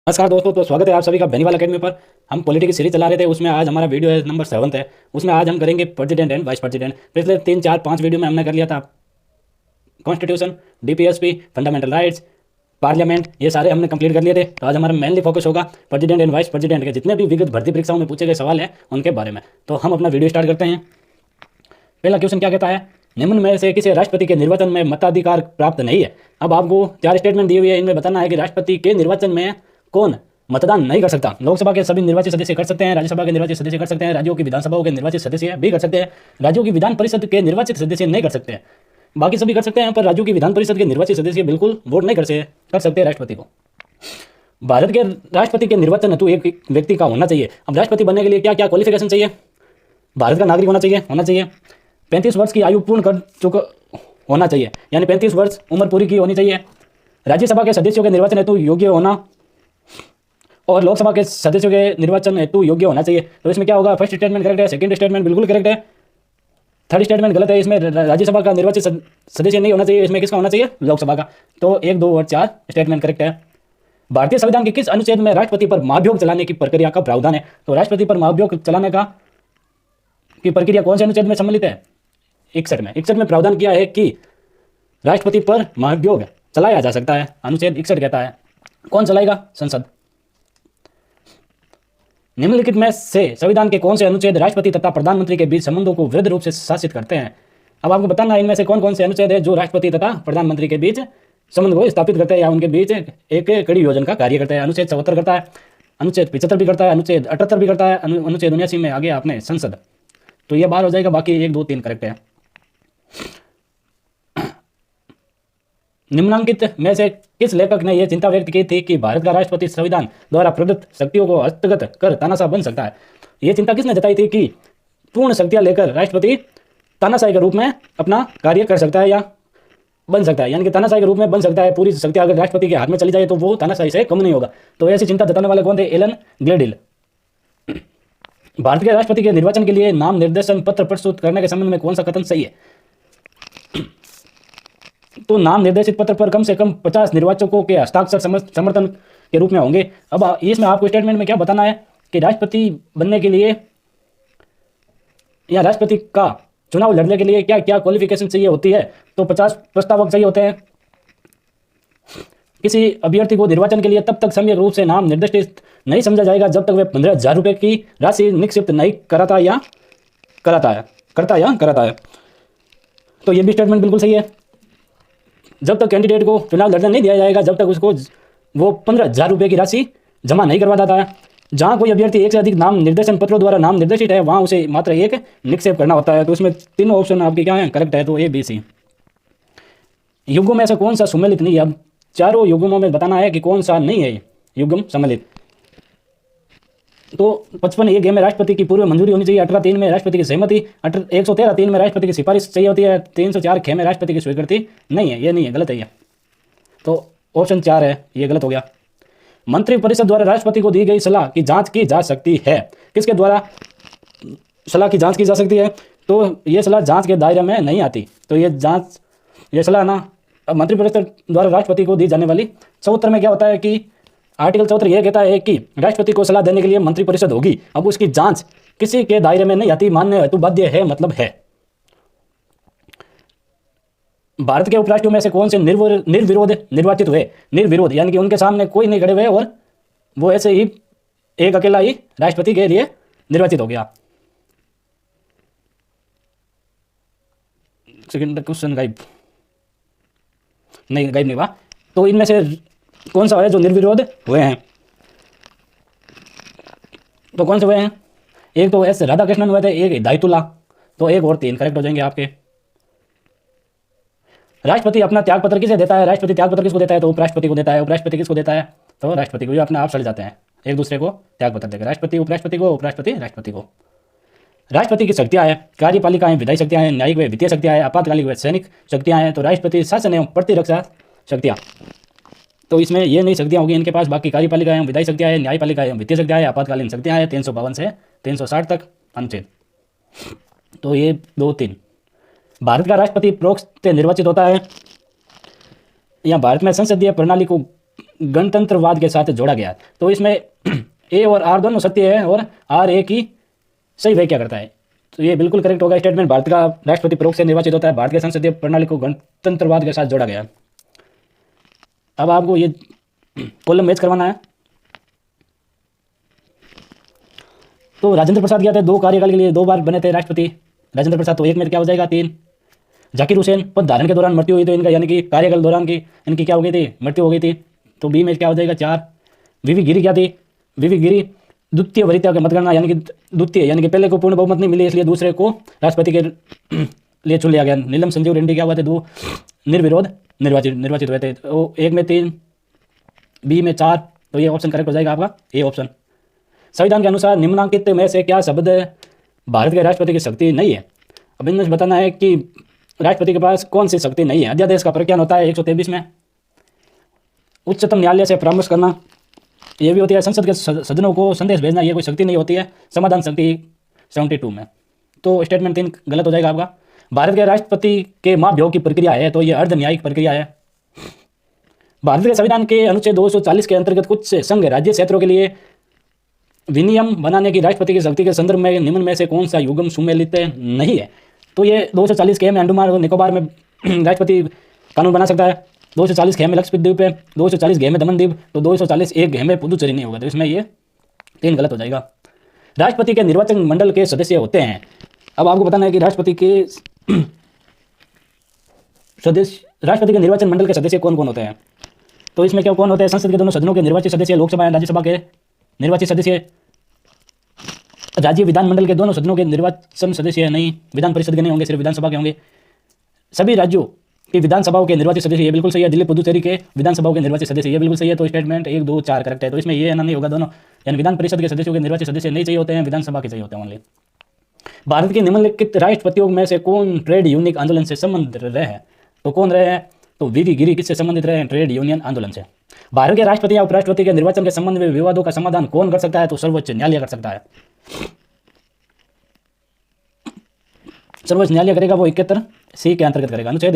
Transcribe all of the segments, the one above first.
नमस्कार दोस्तों, तो स्वागत है आप सभी का बेनीवाल एकेडमी पर। हम पॉलिटी की सीरीज चला रहे थे, उसमें आज हमारा वीडियो है नंबर 7 है। उसमें आज हम करेंगे प्रेसिडेंट एंड वाइस प्रेसिडेंट। पिछले 3 4 5 वीडियो में हमने कर लिया था constitution, DPSP, fundamental rights, parliament, ये सारे हमने कंप्लीट कर लिए थे। तो आज हमारा मेनली फोकस होगा प्रेसिडेंट एंड वाइस प्रेसिडेंट के जितने भी विगत भर्ती परीक्षाओं में पूछे गए सवाल हैं उनके बारे में। तो हम अपना वीडियो स्टार्ट करते हैं। पहला क्वेश्चन क्या कहता है, निम्न में से किसी राष्ट्रपति के निर्वाचन में मताधिकार प्राप्त नहीं है। अब आपको 4 स्टेटमेंट दी हुई है, इनमें बताना है कि राष्ट्रपति के निर्वाचन में कौन मतदान नहीं कर सकता। लोकसभा के सभी निर्वाचित सदस्य कर सकते हैं, राज्यसभा के निर्वाचित सदस्य कर सकते हैं, राज्यों की विधानसभाओं के निर्वाचित सदस्य भी कर सकते हैं, राज्यों की विधान परिषद के निर्वाचित सदस्य नहीं कर सकते हैं। बाकी सभी कर सकते हैं, पर राज्यों की विधान परिषद के निर्वाचित सदस्य बिल्कुल वोट नहीं कर सकते राष्ट्रपति को। भारत के राष्ट्रपति के निर्वाचन हेतु एक व्यक्ति का होना चाहिए। अब राष्ट्रपति बनने के लिए क्या क्या क्वालिफिकेशन चाहिए? भारत का नागरिक होना चाहिए 35 वर्ष की आयु पूर्ण कर चुका होना चाहिए, यानी 35 वर्ष उम्र पूरी की होनी चाहिए। राज्यसभा के सदस्यों के निर्वाचन हेतु योग्य होना और लोकसभा के सदस्यों के निर्वाचन हेतु योग्य होना चाहिए। तो इसमें क्या होगा? फर्स्ट स्टेटमेंट करेक्ट है, सेकंड स्टेटमेंट बिल्कुल करेक्ट है, थर्ड स्टेटमेंट गलत है। इसमें राज्यसभा का निर्वाचित सदस्य नहीं होना चाहिए, इसमें किसका होना चाहिए? लोकसभा का। तो 1 2 और 4 स्टेटमेंट करेक्ट है। भारतीय संविधान के किस अनुच्छेद में राष्ट्रपति पर महाभियोग चलाने की प्रक्रिया का प्रावधान है? तो राष्ट्रपति पर महाभियोग चलाने की प्रक्रिया कौन से अनुच्छेद में सम्मिलित है? 61 में प्रावधान किया है कि राष्ट्रपति पर महाभियोग चलाया जा सकता है। अनुच्छेद 61 कहता है। कौन चलाएगा? संसद। निम्नलिखित में से संविधान के कौन से अनुच्छेद राष्ट्रपति तथा प्रधानमंत्री के बीच संबंधों को वृद्ध रूप से शासित करते हैं? अब आपको बताना है इनमें से कौन कौन से अनुच्छेद है जो राष्ट्रपति तथा प्रधानमंत्री के बीच संबंध को स्थापित करते हैं या उनके बीच एक कड़ी योजना का कार्य करते हैं। अनुच्छेद 74 करता है, अनुच्छेद 75 भी करता है, अनुच्छेद 78 भी करता है, अनुच्छेद 79 में आगे आपने संसद। तो ये बाहर हो जाएगा, बाकी 1 2 3 करेक्ट है। निम्नांकित में से किस लेखक ने यह चिंता व्यक्त की थी कि भारत का राष्ट्रपति संविधान द्वारा प्रदत्त शक्तियों को हस्तगत कर तानाशाह बन सकता है? यह चिंता किसने जताई थी कि पूर्ण शक्तियां लेकर राष्ट्रपति तानाशाही के रूप में अपना कार्य कर सकता है या बन सकता है, यानी कि तानाशाही के रूप में बन सकता है। पूरी शक्तियां अगर राष्ट्रपति के हाथ में चली जाए तो वो तानाशाही से कम नहीं होगा। तो ऐसी चिंता जताने वाले कौन थे? एलन ग्लेडिल। भारत के राष्ट्रपति के निर्वाचन के लिए नाम निर्देशन पत्र प्रस्तुत करने के संबंध में कौन सा कथन सही है? तो नाम निर्देशित पत्र पर कम से कम 50 निर्वाचकों के हस्ताक्षर समर्थन के रूप में होंगे। अब इसमें आपको स्टेटमेंट में क्या बताना है कि राष्ट्रपति बनने के लिए या राष्ट्रपति का चुनाव लड़ने के लिए क्या क्या क्वालिफिकेशन चाहिए होती है? तो 50 प्रस्तावक चाहिए होते हैं। किसी अभ्यर्थी को निर्वाचन के लिए तब तक सम्यक रूप से नाम निर्दिष्ट नहीं समझा जाएगा जब तक वह 15,000 रुपये की राशि निक्षिप्त नहीं करता है। तो ये भी स्टेटमेंट बिल्कुल सही है। जब तक कैंडिडेट को चुनाव लड़ने नहीं दिया जाएगा जब तक उसको वो 15,000 रुपये की राशि जमा नहीं करवा देता है। जहाँ कोई अभ्यर्थी एक से अधिक नाम निर्देशन पत्रों द्वारा नाम निर्देशित है वहाँ उसे मात्र एक निक्षेप करना होता है। तो इसमें तीनों ऑप्शन आपके क्या है? करेक्ट है। तो A B C। युग्मों में ऐसा कौन सा सम्मिलित नहीं है? अब चारों युग्मों में बताना है कि कौन सा नहीं है युग्म सम्मिलित। तो 55(a) में राष्ट्रपति की पूर्व मंजूरी होनी चाहिए, 18(3) में राष्ट्रपति की सहमति, 113(3) में राष्ट्रपति की सिफारिश चाहिए होती है, 304(ख) में राष्ट्रपति की स्वीकृति नहीं है। ये नहीं है, गलत है ये। तो ऑप्शन 4 है, ये गलत हो गया। मंत्रिपरिषद द्वारा राष्ट्रपति को दी गई सलाह की जांच की जा सकती है। किसके द्वारा सलाह की जांच की जा सकती है? तो ये सलाह जांच के दायरे में नहीं आती। तो ये सलाह ना अब मंत्रिपरिषद द्वारा राष्ट्रपति को दी जाने वाली 74 में क्या होता है कि आर्टिकल 74 यह कहता है कि राष्ट्रपति को सलाह देने के लिए मंत्रिपरिषद होगी। अब उसकी जांच किसी के दायरे में नहीं आती, मान्य हेतु बाध्य है, मतलब है। भारत के उपराष्ट्रपति में से कौन से निर्विरोध निर्वाचित हुए? निर्विरोध यानी कि उनके सामने कोई नहीं खड़े हुए और वो ऐसे ही एक अकेला ही राष्ट्रपति के लिए निर्वाचित हो गया। सेकंड क्वेश्चन गायब नहीं हुआ। तो इनमें से कौन सा है जो निर्विरोध हुए हैं? तो कौन से हुए हैं? एक तो एस राधाकृष्णन हुए थे, एक हिदायतुल्लाह। तो 1 और 3 करेक्ट हो जाएंगे आपके। राष्ट्रपति अपना त्यागपत्र किसे देता है? राष्ट्रपति त्यागपत्र किसको देता है? तो उपराष्ट्रपति को देता है। उपराष्ट्रपति किसको देता है? तो राष्ट्रपति को। ये अपने आप चढ़ जाते हैं एक दूसरे को त्यागपत्र देकर, राष्ट्रपति उपराष्ट्रपति को, उपराष्ट्रपति राष्ट्रपति को। राष्ट्रपति की शक्तियां हैं, कार्यपालिका है, विधायी शक्तियां हैं, न्यायिक व वित्तीय शक्तियां हैं, आपातकालिक व सैनिक शक्तियां हैं। तो राष्ट्रपति शासन एवं प्रतिरक्षा शक्तियां, तो इसमें ये नई शक्तियां होगी इनके पास। बाकी कार्यपालिका एवं विधायी शक्तियां हैं, न्यायपालिका एवं वित्तीय शक्तियां हैं, आपातकालीन शक्तियां हैं। 352 से 360 तक अनुच्छेद। तो ये 2 3। भारत का राष्ट्रपति प्रोक्ष से निर्वाचित होता है। या भारत में संसदीय प्रणाली को गणतंत्रवाद के साथ जोड़ा गया। तो इसमें ए और आर दोनों सत्य है और आर ए की सही व्याख्या करता है। तो ये बिल्कुल करेक्ट होगा स्टेटमेंट। भारत का राष्ट्रपति परोक्ष से निर्वाचित होता है। भारत के संसदीय प्रणाली को गणतंत्रवाद के साथ जोड़ा गया। अब आपको ये कॉलम मैच करवाना है। तो राजेंद्र प्रसाद क्या थे, 2 कार्यकाल के लिए 2 बार बने थे राष्ट्रपति राजेंद्र प्रसाद। तो एक में क्या हो जाएगा 3। जाकिर हुसैन पद धारण के दौरान मृत्यु हुई तो इनका यानी कि कार्यकाल दौरान की इनकी क्या हो गई थी, मृत्यु हो गई थी। तो बी में क्या हो जाएगा 4। वीवी गिरी क्या थी, वीवी गिरी द्वितीय वरीयता के मतगणना यानी कि द्वितीय यानी कि पहले को पूर्ण बहुमत नहीं मिली इसलिए दूसरे को राष्ट्रपति के लिए चुन लिया गया। नीलम संजीव रेड्डी क्या हुआ थे, 2 निर्विरोध निर्वाचित हुए थे। तो एक में 3, बी में 4। तो ये ऑप्शन करेक्ट हो जाएगा आपका ए ऑप्शन। संविधान के अनुसार निम्नलिखित में से क्या शब्द भारत के राष्ट्रपति की शक्ति नहीं है। अब इनमें बताना है कि राष्ट्रपति के पास कौन सी शक्ति नहीं है। अध्यादेश का प्रज्ञान होता है 123 में। उच्चतम न्यायालय से परामर्श करना ये भी होती है। संसद के सदनों को संदेश भेजना ये कोई शक्ति नहीं होती है। समाधान शक्ति 72 में। तो स्टेटमेंट 3 गलत हो जाएगा आपका। भारत के राष्ट्रपति के महाभियोग की प्रक्रिया है तो ये अर्ध न्यायिक प्रक्रिया है। भारत के संविधान के अनुच्छेद 240 के अंतर्गत कुछ संघ राज्य क्षेत्रों के लिए विनियम बनाने की राष्ट्रपति की शक्ति के संदर्भ में निम्न में से कौन सा युग्म सुमेलित नहीं है। तो ये 240 के में अंडमान और निकोबार में राष्ट्रपति कानून बना सकता है। 240 के में लक्षद्वीप द्वीप है, 240 घे में दमन द्वीप, तो 240 एक घे में पुदुचेरी नहीं होगा। तो इसमें ये 3 गलत हो जाएगा। राष्ट्रपति के निर्वाचन मंडल के सदस्य होते हैं। अब आपको बताना है कि राष्ट्रपति के निर्वाचन मंडल के सदस्य कौन कौन होते हैं। तो इसमें क्या कौन होते हैं, संसद के दोनों सदनों के निर्वाचित सदस्य, लोकसभा एवं राज्यसभा के निर्वाचित सदस्य, राज्य विधानमंडल के दोनों सदनों के निर्वाचन सदस्य नहीं, विधान परिषद के नहीं होंगे, सिर्फ विधानसभा के होंगे। सभी राज्यों की विधानसभाओं के निर्वाचित सदस्य, ये बिल्कुल सही है। दिल्ली पुदुचेरी के विधानसभाओं के निर्वाचित सदस्य, ये बिल्कुल सही है। तो स्टेटमेंट 1, 2, 4 करेक्ट है। तो इसमें ये नहीं होगा दोनों, यानी विधान परिषद के सदस्यों के निर्वाचित सदस्य नहीं चाहिए होते हैं, विधानसभा के चाहिए होते हैं ओनली। भारत के निम्नलिखित राष्ट्रपतियों में से कौन ट्रेड यूनियन आंदोलन से संबंध रहे हैं। तो कौन रहे हैं, तो वीवी गिरी किससे संबंधित रहे हैं, ट्रेड यूनियन आंदोलन से। भारत के राष्ट्रपति या उपराष्ट्रपति के निर्वाचन के संबंध में विवादों का समाधान कौन कर सकता है, तो सर्वोच्च न्यायालय कर सकता है। सर्वोच्च न्यायालय करेगा वो 71 सी के अंतर्गत करेगा। अनुच्छेद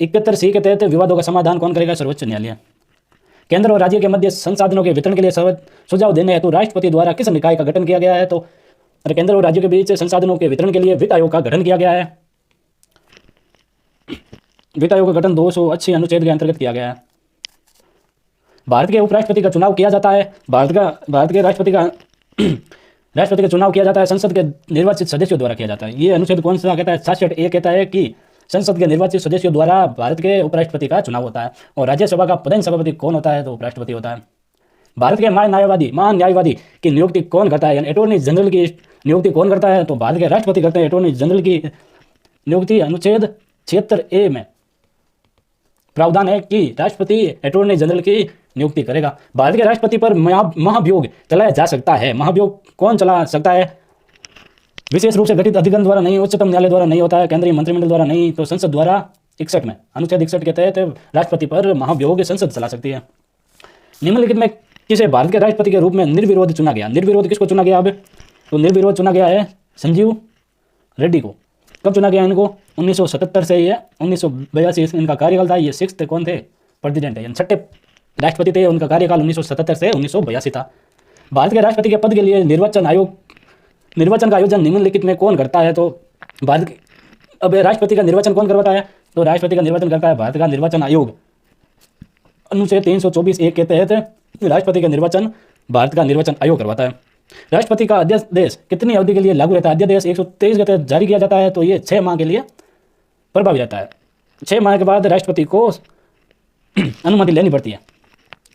71 सी के तहत विवादों का समाधान कौन करेगा, सर्वोच्च न्यायालय। केंद्र और राज्य के मध्य संसाधनों के वितरण के लिए सुझाव देने हेतु राष्ट्रपति द्वारा किस निकाय का गठन किया गया है। तो केंद्र और राज्यों के बीच संसाधनों के वितरण के लिए वित्त आयोग का गठन किया गया है। वित्त आयोग का गठन 280 अनुच्छेद के अंतर्गत किया गया है। भारत के उपराष्ट्रपति का चुनाव किया जाता है, भारत के राष्ट्रपति का चुनाव किया जाता है संसद के निर्वाचित सदस्यों द्वारा किया जाता है। ये अनुच्छेद कौन सा कहता है, 66 कहता है कि संसद के निर्वाचित सदस्यों द्वारा भारत के उपराष्ट्रपति का चुनाव होता है। और राज्यसभा का प्रधान सभापति कौन होता है, तो उपराष्ट्रपति होता है। भारत के महान न्यायवादी की नियुक्ति कौन करता है, यानी अटॉर्नी जनरल की नियुक्ति कौन करता है, तो भारत के राष्ट्रपति करते हैं। अटॉर्नी जनरल की नियुक्ति अनुच्छेद 76A में प्रावधान है कि राष्ट्रपति अटॉर्नी जनरल की नियुक्ति करेगा। भारत के राष्ट्रपति पर महाभियोग चलाया जा सकता है। महाभियोग कौन चला सकता है, विशेष रूप से गठित अधिकरण द्वारा नहीं, उच्चतम न्यायालय द्वारा नहीं होता है, केंद्रीय मंत्रिमंडल द्वारा नहीं, तो संसद द्वारा 61 में अनुच्छेद 61 के तहत राष्ट्रपति पर महाभियोग संसद चला सकती है। निम्नलिखित में किसे भारत के राष्ट्रपति के रूप में निर्विरोध चुना गया। निर्विरोध किसको चुना गया, अब तो निर्विरोध चुना गया है संजीव रेड्डी को। कब चुना गया इनको, 1977 से, ये 1982 इनका कार्यकाल था। ये 6th कौन थे, प्रेसिडेंट है, यानी 6ठे राष्ट्रपति थे। उनका कार्यकाल 1977 से 1982 था। भारत के राष्ट्रपति के पद के लिए निर्वाचन का आयोजन निम्नलिखित में कौन करता है, तो अब राष्ट्रपति का निर्वाचन कौन करवाता है, तो राष्ट्रपति का निर्वाचन करता है भारत का निर्वाचन आयोग। अनुच्छेद 324(1) के तहत राष्ट्रपति का निर्वाचन भारत का निर्वाचन आयोग करवाता है। राष्ट्रपति का अध्यादेश कितनी अवधि के लिए लागू रहता है, अध्यादेश 123 के तहत जारी किया जाता है, तो ये 6 माह के लिए प्रभावी रहता है। 6 माह के बाद राष्ट्रपति को अनुमति लेनी पड़ती है।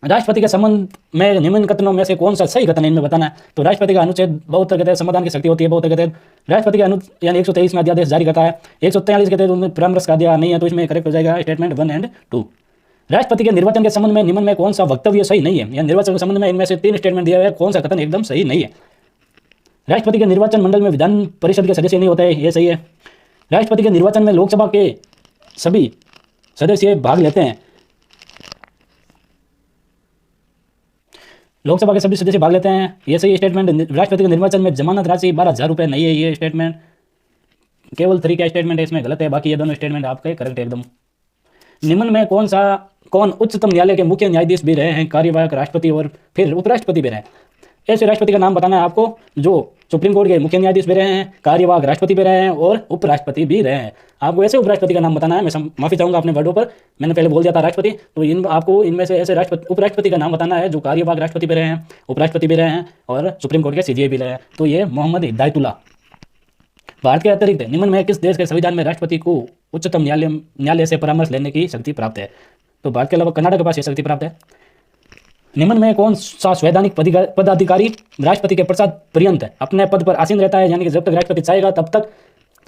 राष्ट्रपति के संबंध में निम्न कथनों में से कौन सा सही कथन इनमें बताना है, तो राष्ट्रपति का अनुच्छेद 72 के तहत समाधान की शक्ति होती है। 72 के तहत राष्ट्रपति के यानी 123 में अध्यादेश जारी करता है। 143 के तहत उनमें परामर्श का दिया नहीं है, तो इसमें करेक्ट हो जाएगा स्टेटमेंट 1 और 2। राष्ट्रपति के निर्वाचन के संबंध में निम्न में कौन सा वक्तव्य सही नहीं है, या निर्वाचन के संबंध में इनमें से 3 स्टेटमेंट दिया है, कौन सा कथन एकदम सही नहीं है। राष्ट्रपति के निर्वाचन मंडल में विधान परिषद के सदस्य नहीं होते हैं, ये सही है। राष्ट्रपति के निर्वाचन में लोकसभा के सभी सदस्य भाग लेते हैं, लोकसभा के सभी सदस्य भाग लेते हैं, ये सही स्टेटमेंट। राष्ट्रपति के निर्वाचन में जमानत राशि 12,000 रुपये नहीं है, ये स्टेटमेंट केवल 3 का स्टेटमेंट है, इसमें गलत है। बाकी ये दोनों स्टेटमेंट आपके करेक्ट है एकदम। निम्न में कौन उच्चतम न्यायालय के मुख्य न्यायाधीश भी रहे हैं, कार्यवाहक राष्ट्रपति और फिर उपराष्ट्रपति भी रहे हैं? ऐसे राष्ट्रपति का नाम बताना है आपको जो सुप्रीम कोर्ट के मुख्य न्यायाधीश भी रहे हैं, कार्यवाहक राष्ट्रपति भी रहे हैं और उपराष्ट्रपति भी रहे हैं। आपको ऐसे उपराष्ट्रपति का नाम बताना है। मैं माफी चाहूंगा अपने वर्डों पर, मैंने पहले बोल दिया था राष्ट्रपति, तो आपको इनमें से ऐसे उपराष्ट्रपति का नाम बताना है जो कार्यवाहक राष्ट्रपति भी रहे हैं, उपराष्ट्रपति भी रहे हैं और सुप्रीम कोर्ट के सीजेआई भी रहे हैं। तो ये मोहम्मद हिदायतुल्लाह। भारत के अतिरिक्त निम्न में किस देश के संविधान में राष्ट्रपति को उच्चतम न्यायालय से परामर्श लेने की शक्ति प्राप्त है? तो भारत के अलावा कनाडा के पास ये शक्ति प्राप्त है। निम्न में कौन सा संवैधानिक पदाधिकारी राष्ट्रपति के पश्चात पर्यंत अपने पद पर आसीन रहता है, यानी कि जब तक राष्ट्रपति चाहेगा तब तक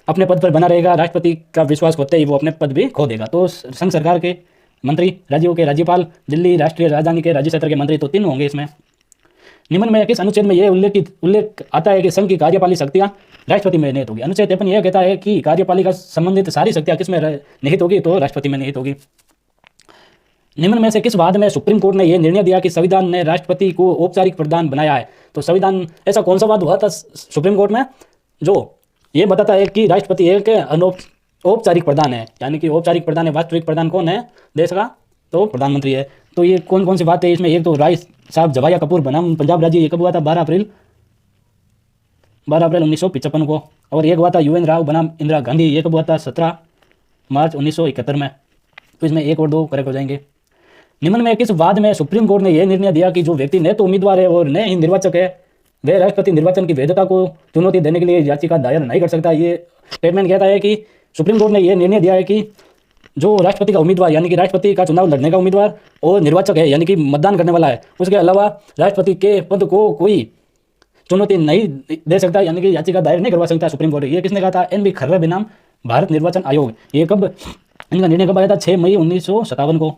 अपने पद पर बना रहेगा, राष्ट्रपति का विश्वास खोते ही वो अपने पद भी खो देगा? तो संघ सरकार के मंत्री, राज्यों के राज्यपाल, दिल्ली राष्ट्रीय राजधानी के राज्य क्षेत्र के मंत्री, तो 3 होंगे इसमें। निम्न में किस अनुच्छेद में यह उल्लेख आता है कि संघ की कार्यपालिक शक्तियां राष्ट्रपति में निहित होगी? अनुच्छेद 53 यह कहता है कि कार्यपालिका संबंधित सारी शक्तियां किसमें निहित होगी? तो राष्ट्रपति में निहित होगी। निम्न में से किस वाद में सुप्रीम कोर्ट ने यह निर्णय दिया कि संविधान ने राष्ट्रपति को औपचारिक प्रधान बनाया है? तो संविधान, ऐसा कौन सा वाद हुआ था सुप्रीम कोर्ट में जो ये बताता है कि राष्ट्रपति एक औपचारिक प्रधान है, यानी कि औपचारिक प्रधान है। वास्तविक प्रधान कौन है देश का? तो प्रधानमंत्री है। तो ये कौन कौन सी बातें हैं इसमें? एक तो राय साहब जवाहर कपूर बनाम पंजाब राज्य, ये कब हुआ था? 12 अप्रैल 1955 को। और एक हुआ था UN राव बनाम इंदिरा गांधी, ये कब हुआ था? 17 मार्च 1971 में। तो इसमें 1 और 2 करेक्ट हो जाएंगे। निम्न में किस वाद में सुप्रीम कोर्ट ने यह निर्णय दिया कि जो व्यक्ति न तो उम्मीदवार है और न ही निर्वाचक है, वह राष्ट्रपति निर्वाचन की वैधता को चुनौती देने के लिए याचिका दायर नहीं कर सकता? ये स्टेटमेंट कहता है कि सुप्रीम कोर्ट ने यह निर्णय दिया है कि जो राष्ट्रपति का उम्मीदवार, यानी कि राष्ट्रपति का चुनाव लड़ने का उम्मीदवार और निर्वाचक है, यानी कि मतदान करने वाला है, उसके अलावा राष्ट्रपति के पद को कोई चुनौती नहीं दे सकता, यानी कि याचिका दायर नहीं करवा सकता सुप्रीम कोर्ट। ये किसने कहा था? NB खर्रे बनाम भारत निर्वाचन आयोग। ये कब, इनका निर्णय कब आया था? 6 मई 1957 को।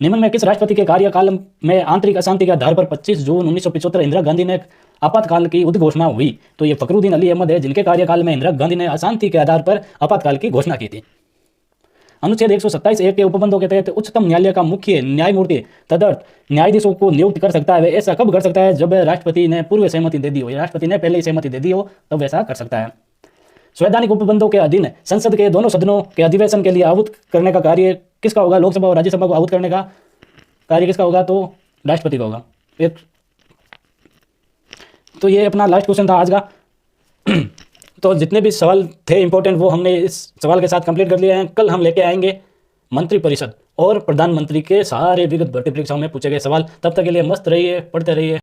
निम्न में किस राष्ट्रपति के कार्यकाल में आंतरिक अशांति के आधार पर 25 जून 1975 इंदिरा गांधी ने आपातकाल की उद्घोषणा हुई? तो ये फखरुद्दीन अली अहमद है, जिनके कार्यकाल में इंदिरा गांधी ने अशांति के आधार पर आपातकाल की घोषणा की थी। अनुच्छेद 127 एक के उपबंधों के तहत उच्चतम न्यायालय का मुख्य न्यायमूर्ति तदर्थ न्यायाधीशों को नियुक्त कर सकता है। वह ऐसा कब कर सकता है? जब राष्ट्रपति ने पूर्व सहमति दे दी हो, राष्ट्रपति ने पहले ही सहमति दे दी हो, तब ऐसा कर सकता है। संवैधानिक उपबंधों के अधीन संसद के दोनों सदनों के अधिवेशन के लिए आहूत करने का कार्य किसका होगा? लोकसभा और राज्यसभा को आहूत करने का कार्य किसका होगा? तो राष्ट्रपति का होगा। तो ये अपना लास्ट क्वेश्चन था आज का। तो जितने भी सवाल थे इंपॉर्टेंट, वो हमने इस सवाल के साथ कंप्लीट कर लिए हैं। कल हम लेके आएंगे मंत्रिपरिषद और प्रधानमंत्री के सारे विगत भर्ती परीक्षाओं में पूछे गए सवाल। तब तक के लिए मस्त रहिए, पढ़ते रहिए।